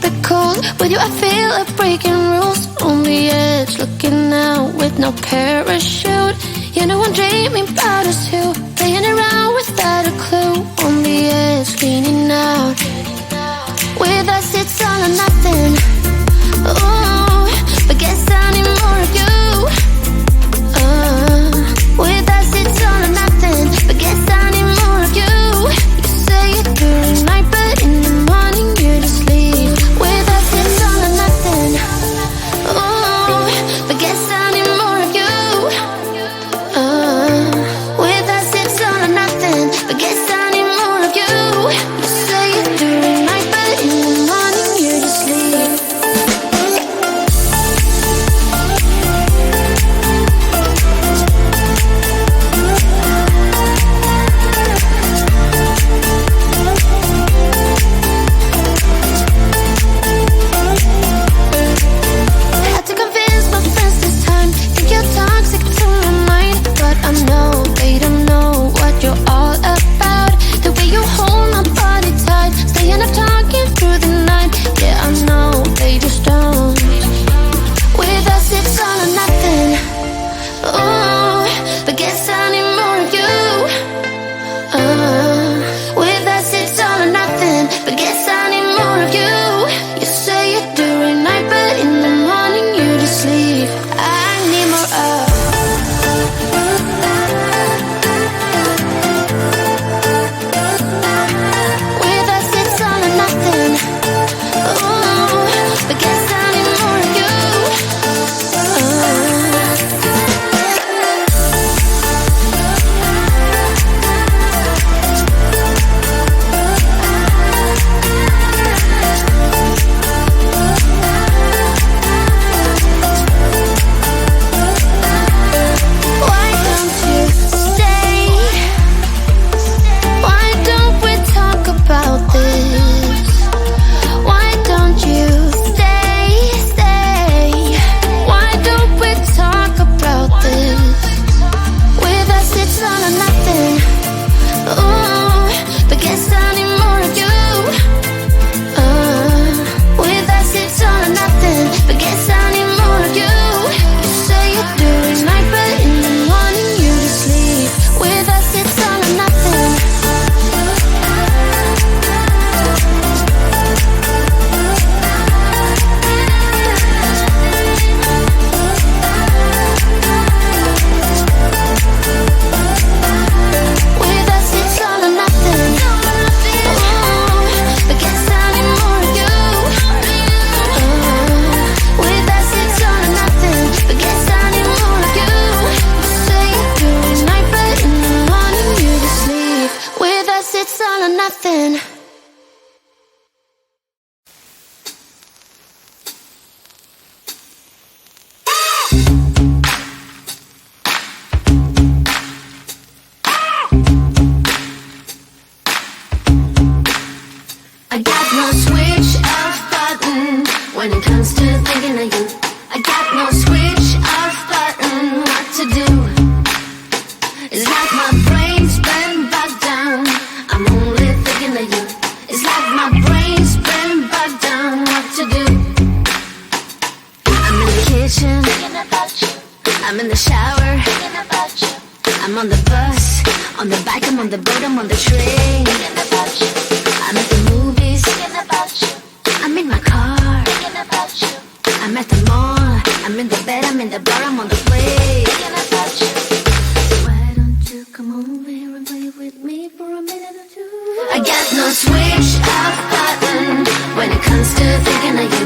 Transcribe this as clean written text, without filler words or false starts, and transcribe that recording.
it cold. With you I feel like breaking rules. On the edge, looking out with no parachute. You know I'm dreaming about us two, playing around without a clue. On the edge, leaning out. With us it's all or nothing. Ooh, but guess I need more of you. With us it's all or nothing, but guess I need more of you. You say it during night, but in the morning you just leave. With us it's all or nothing. Ooh, but guess I need more of you. With us it's all or nothing, but guess I need more of you. You say it during night, but in the morning you just leave. Had to convince my friends this time. Think you're toxic to my mind, but I know they don't know what you're all about. The way you hold my body tight, staying up talking through the night. Yeah, I know they just don't. With us it's all or nothing. Ooh, but guess I need more of you. With us it's all or nothing, but guess I need more of you. You say it during night, but in the morning you just leave. I need more of. With us it's all or nothing. Ooh, but guess I need more of you. Why don't you stay? Why don't we talk about this? Why don't you stay? Why don't we talk about this? With us it's all or nothing. Ooh, but guess I need more of you. With us it's all or nothing, but guess I need more of you. You say it during night, but in the morning you just leave. With us it's all or nothing. With us it's all or nothing. Ooh, but guess I need more of you. With us it's all or nothing, but guess I need more of you. You say it during night, but in the morning you just leave. With us it's all or nothing. I got no switch off button when it comes to thinking of you. I got no switch off button what to do. It's like my brain's been bogged down. I'm only thinking of you. It's like my brain's been bogged down what to do. I'm in the kitchen thinking about you. I'm in the shower thinking about you. I'm on the bus, on the bike, I'm on the boat, I'm on the train thinking about you. I'm at the movies thinking about you. I'm in my car thinking about you. I'm at the mall, I'm in the bed, I'm in the bar, I'm on the plane thinking about you. Why don't you come over here and play with me for a minute or two? I got no switch off button when it comes to thinking of you.